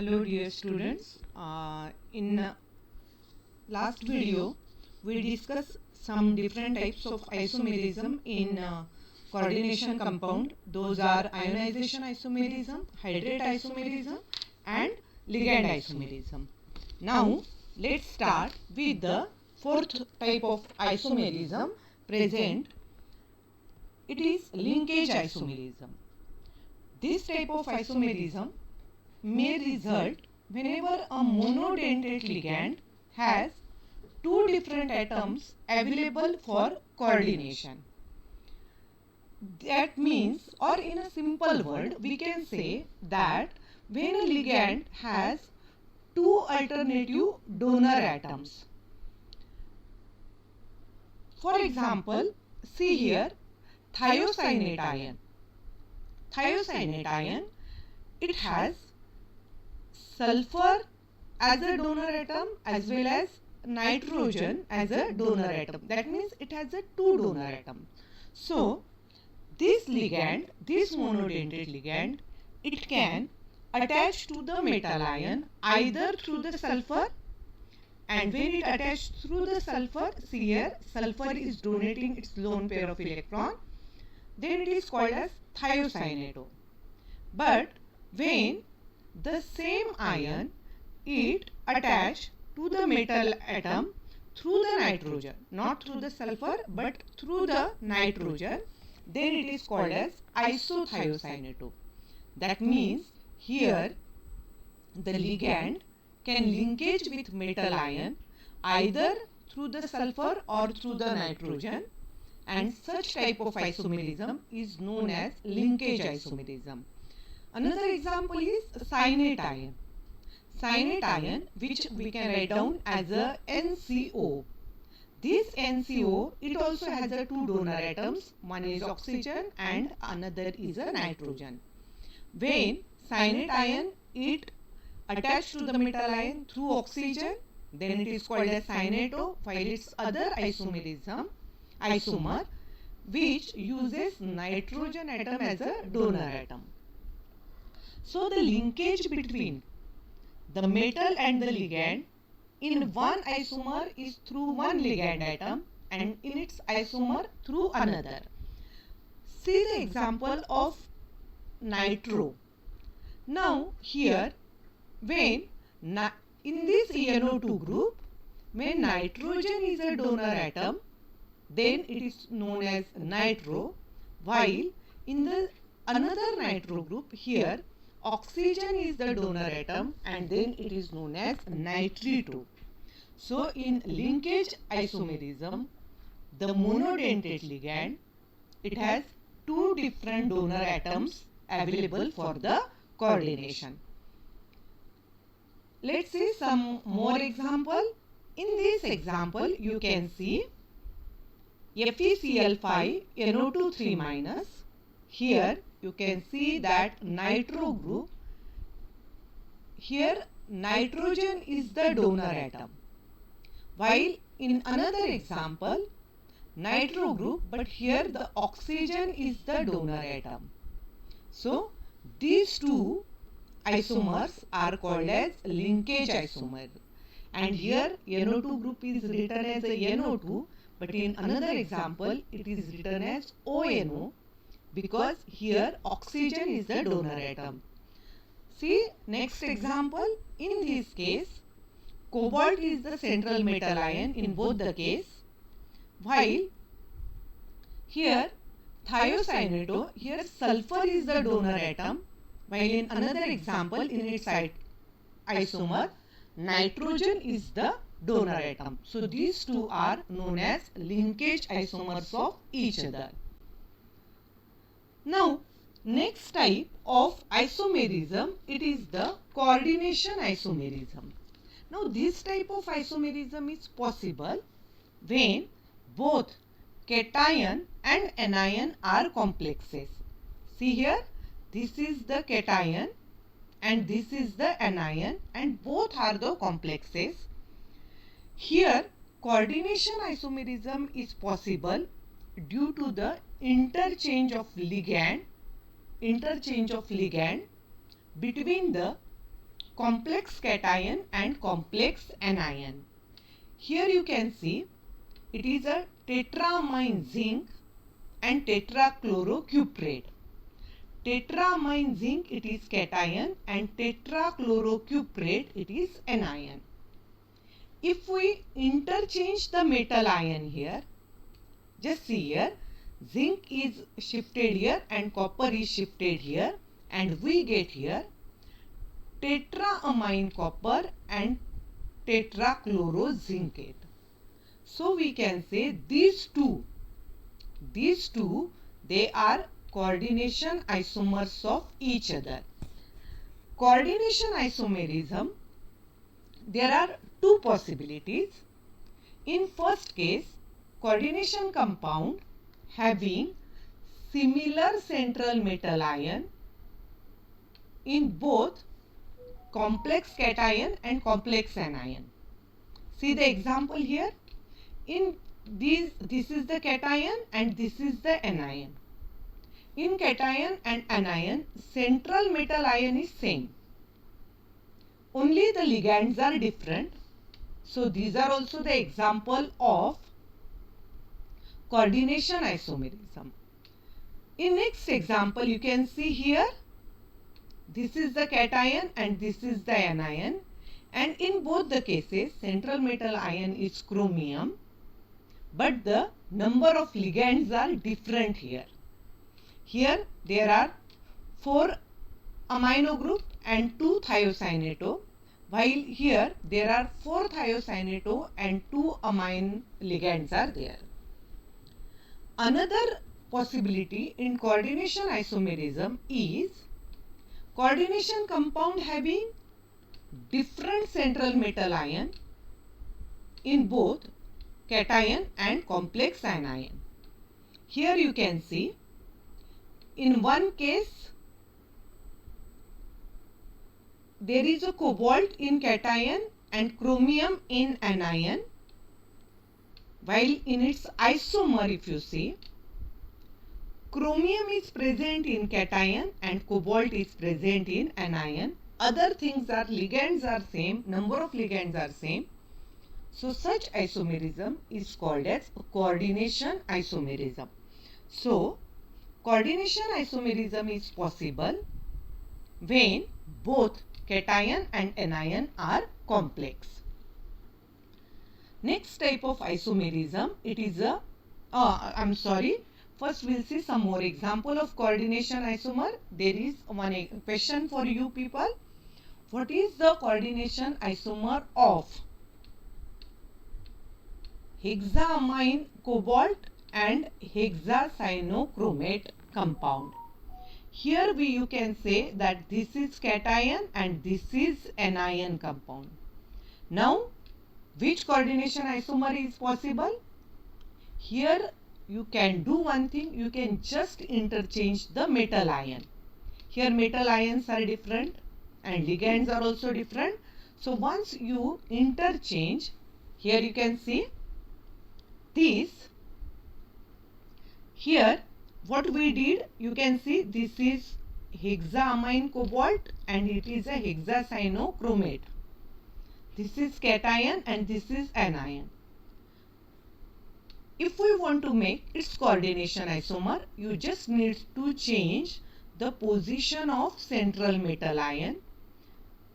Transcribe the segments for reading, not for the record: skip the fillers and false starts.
Hello dear students. In last video we discussed some different types of isomerism in coordination compound. Those are ionization isomerism, hydrate isomerism and ligand isomerism. Now let's start with the fourth type of isomerism present. It is linkage isomerism. This type of isomerism may result whenever a monodentate ligand has two different atoms available for coordination. That means, or in a simple word, we can say that when a ligand has two alternative donor atoms. For example, see here thiocyanate ion. Thiocyanate ion, it has sulfur as a donor atom as well as nitrogen as a donor atom. That means it has a two donor atom. So this ligand, this monodentate ligand, it can attach to the metal ion either through the sulfur, and when it attaches through the sulfur, see here sulfur is donating its lone pair of electron, then it is called as thiocyanate. But when the same ion it attached to the metal atom through the nitrogen, not through the sulfur but through the nitrogen, then it is called as isothiocyanate. That means here the ligand can linkage with metal ion either through the sulfur or through the nitrogen, and such type of isomerism is known as linkage isomerism. Another example is cyanate ion. Cyanate ion, which we can write down as a NCO. This NCO, it also has a two donor atoms. One is oxygen and another is a nitrogen. When cyanate ion, it attached to the metal ion through oxygen, then it is called as cyanato, while its other isomer, which uses nitrogen atom as a donor atom. So the linkage between the metal and the ligand in one isomer is through one ligand atom and in its isomer through another. See the example of nitro. Now here when in this NO2 group, when nitrogen is a donor atom, then it is known as nitro, while in the another nitro group here oxygen is the donor atom and then it is known as nitrito. So in linkage isomerism, the monodentate ligand, it has two different donor atoms available for the coordination. Let's see some more example. In this example, you can see FeCl5 NO2 3-. Here you can see that nitro group. Here nitrogen is the donor atom, while in another example nitro group, but here the oxygen is the donor atom. So these two isomers are called as linkage isomer, and here NO2 group is written as a NO2, but in another example it is written as ONO, because here oxygen is the donor atom. See next example. In this case cobalt is the central metal ion in both the case, while here thiocyanate, here sulfur is the donor atom, while in another example in its isomer nitrogen is the donor atom. So these two are known as linkage isomers of each other. Now next type of isomerism, it is the coordination isomerism. Now this type of isomerism is possible when both cation and anion are complexes. See here, this is the cation and this is the anion, and both are the complexes. Here coordination isomerism is possible due to the interchange of ligand between the complex cation and complex anion. Here you can see it is a tetramine zinc and tetrachlorocuprate. Tetramine zinc, it is cation, and tetrachlorocuprate, it is anion. If we interchange the metal ion here, just see here, zinc is shifted here and copper is shifted here, and we get here tetraamine copper and tetrachlorozincate. So we can say these two, they are coordination isomers of each other. Coordination isomerism, there are two possibilities. In first case, coordination compound having similar central metal ion in both complex cation and complex anion. See the example here. In this is the cation and this is the anion. In cation and anion, central metal ion is same. Only the ligands are different. So these are also the example of coordination isomerism. In next example, you can see here, this is the cation and this is the anion, and in both the cases central metal ion is chromium, but the number of ligands are different here. Here there are 4 amino group and 2 thiocyanato, while here there are 4 thiocyanato and 2 amine ligands are there. Another possibility in coordination isomerism is coordination compound having different central metal ion in both cation and complex anion. Here you can see in one case there is a cobalt in cation and chromium in anion, while in its isomer if you see, chromium is present in cation and cobalt is present in anion. Other things are ligands are same, number of ligands are same. So such isomerism is called as coordination isomerism. So coordination isomerism is possible when both cation and anion are complex. Next type of isomerism, it is a first we'll see some more example of coordination isomer. There is one question for you people. What is the coordination isomer of hexaamine cobalt and hexacyanochromate compound? Here you can say that this is cation and this is anion compound. Now which coordination isomer is possible? Here you can do one thing, you can just interchange the metal ion. Here metal ions are different and ligands are also different. So once you interchange, here you can see this. Here what we did, you can see this is hexaamine cobalt and it is a hexacyanochromate. This is cation and this is anion. If we want to make its coordination isomer, you just need to change the position of central metal ion.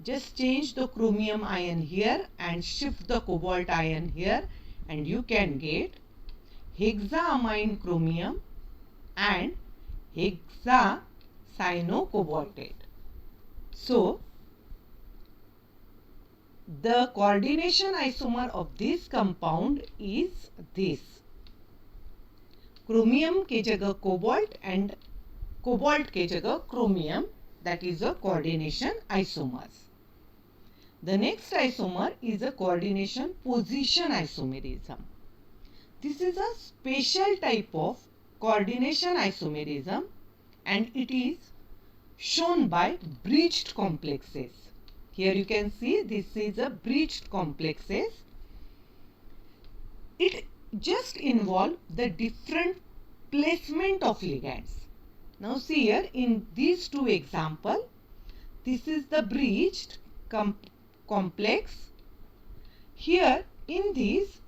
Just change the chromium ion here and shift the cobalt ion here, and you can get hexaamine chromium and hexacyanocobaltate. So the coordination isomer of this compound is this. Chromium के जगह cobalt and cobalt के जगह chromium, that is a coordination isomers. The next isomer is a coordination position isomerism. This is a special type of coordination isomerism and it is shown by breached complexes. Here you can see this is a breached complexes. It just involve the different placement of ligands. Now see here in these two examples, this is the breached complex. Here in these,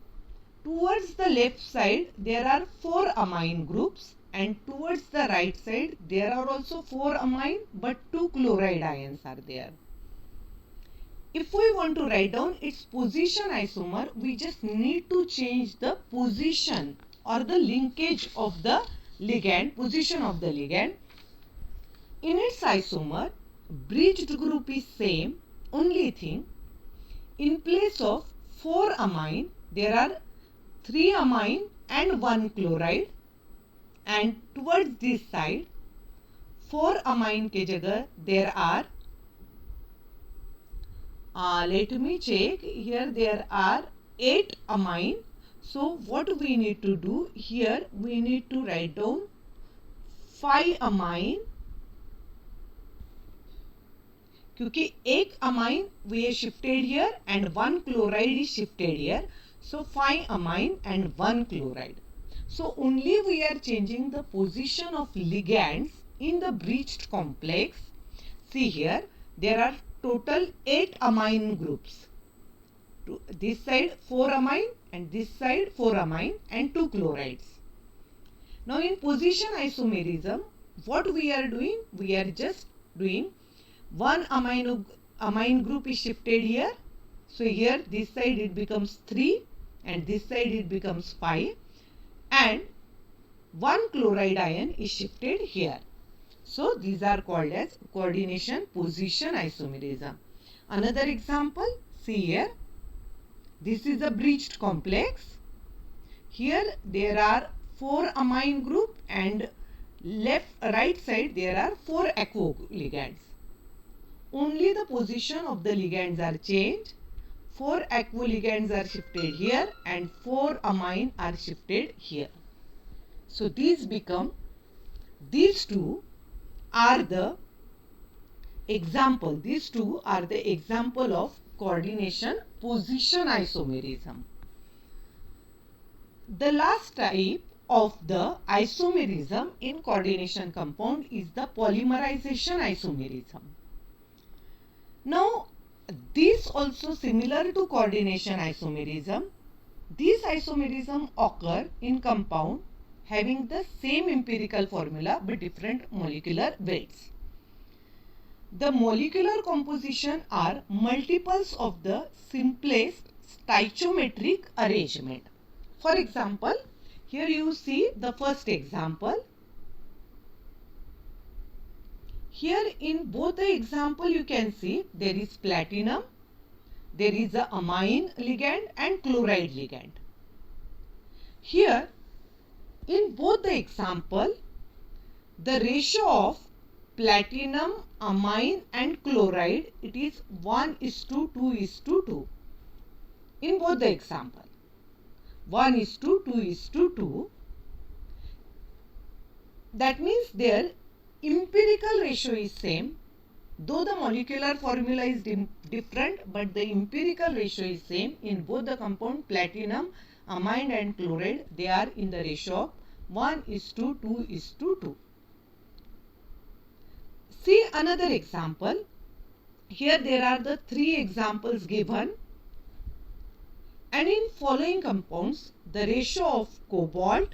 towards the left side there are 4 amine groups, and towards the right side there are also 4 amine but 2 chloride ions are there. If we want to write down its position isomer, we just need to change the position or the linkage of the ligand, position of the ligand. In its isomer, bridged group is same, only thing, in place of 4 amine, there are 3 amine and 1 chloride, and towards this side, 4 amine के जगह there are, let me check, here there are 8 amine. So what we need to do here, we need to write down 5 amine, क्योंकि 1 amine we have shifted here and 1 chloride is shifted here. So 5 amine and 1 chloride. So only we are changing the position of ligands in the breached complex. See here, there are total 8 amine groups. This side 4 amine and this side 4 amine and 2 chlorides. Now in position isomerism, what we are doing? We are just doing 1 amine group is shifted here. So here this side it becomes 3 and this side it becomes 5, and 1 chloride ion is shifted here. So these are called as coordination position isomerism. Another example, see here, this is a breached complex. Here there are 4 amine group and right side there are 4 aquo ligands. Only the position of the ligands are changed. 4 aquo ligands are shifted here and 4 amine are shifted here. So these two are the example. These two are the example of coordination position isomerism. The last type of the isomerism in coordination compound is the polymerization isomerism. Now, this also similar to coordination isomerism. These isomerism occur in compound having the same empirical formula but different molecular weights. The molecular composition are multiples of the simplest stoichiometric arrangement. For example, here you see the first example. Here in both the example you can see there is platinum, there is a amine ligand and chloride ligand. Here in both the example, the ratio of platinum, amine and chloride, it is 1:2:2. In both the example, 1:2:2. That means their empirical ratio is same, though the molecular formula is different, but the empirical ratio is same in both the compound platinum, amine and chloride. They are in the ratio of 1:2:2. See another example. Here there are the 3 examples given, and in following compounds the ratio of cobalt,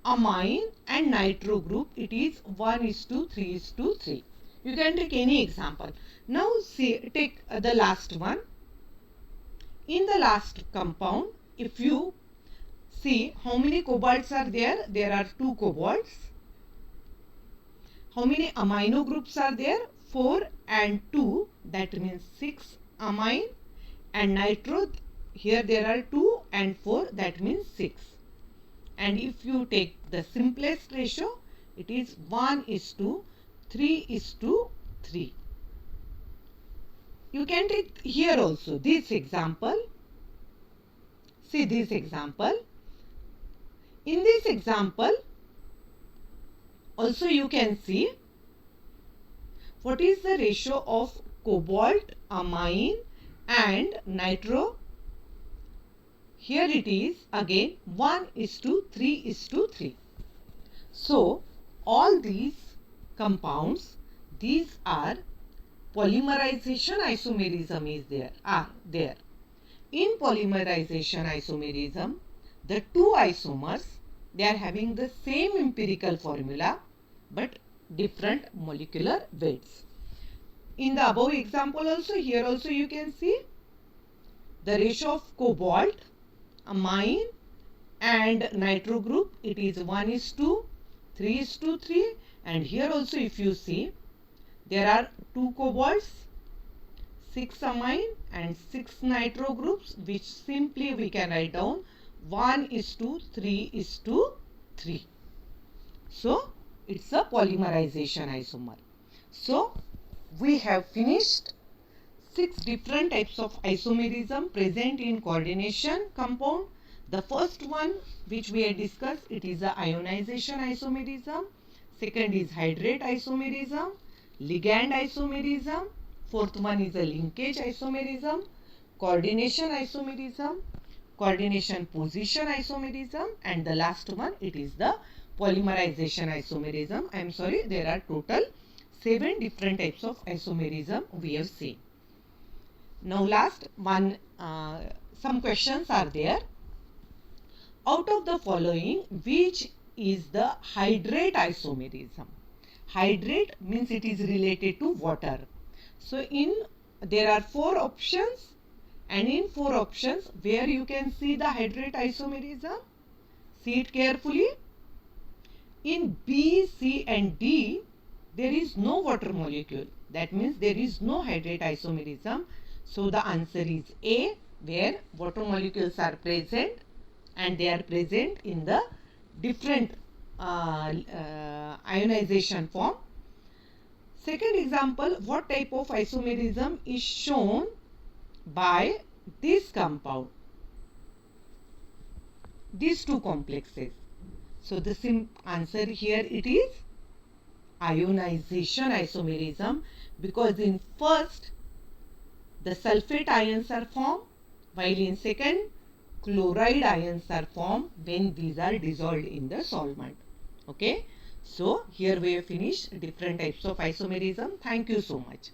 amine and nitro group, it is 1:3:3. You can take any example. Now see, take the last one. In the last compound, if you see how many cobalts are there, there are 2 cobalts. How many amino groups are there? 4 and 2, that means 6 amine, and nitro, here there are 2 and 4, that means 6. And if you take the simplest ratio, it is 1:3:3. You can take here also this example. See this example. In this example, also you can see what is the ratio of cobalt, amine and nitro. Here it is again 1:3:3. So all these compounds, these are polymerization isomerism is there. In polymerization isomerism, the two isomers, they are having the same empirical formula but different molecular weights. In the above example also, here also you can see the ratio of cobalt, amine and nitro group, it is 1:3, 3:3, and here also if you see, there are 2 cobalts, 6 amine and 6 nitro groups, which simply we can write down 1:3:3. So it's a polymerization isomer. So we have finished 6 different types of isomerism present in coordination compound. The first one which we had discussed, it is the ionization isomerism. Second is hydrate isomerism, ligand isomerism. Fourth one is a linkage isomerism, coordination isomerism, coordination position isomerism, and the last one, it is the polymerization isomerism. I am sorry, there are total 7 different types of isomerism we have seen. Now last one, some questions are there. Out of the following, which is the hydrate isomerism? Hydrate means it is related to water. So there are 4 options, and in 4 options where you can see the hydrate isomerism, see it carefully. In B, C and D, there is no water molecule. That means there is no hydrate isomerism. So the answer is A, where water molecules are present and they are present in the different ionization form. Second example, what type of isomerism is shown by this compound? These 2 complexes. So the answer here it is ionization isomerism, because in first the sulfate ions are formed, while in second chloride ions are formed when these are dissolved in the solvent. Okay, so here we have finished different types of isomerism. Thank you so much.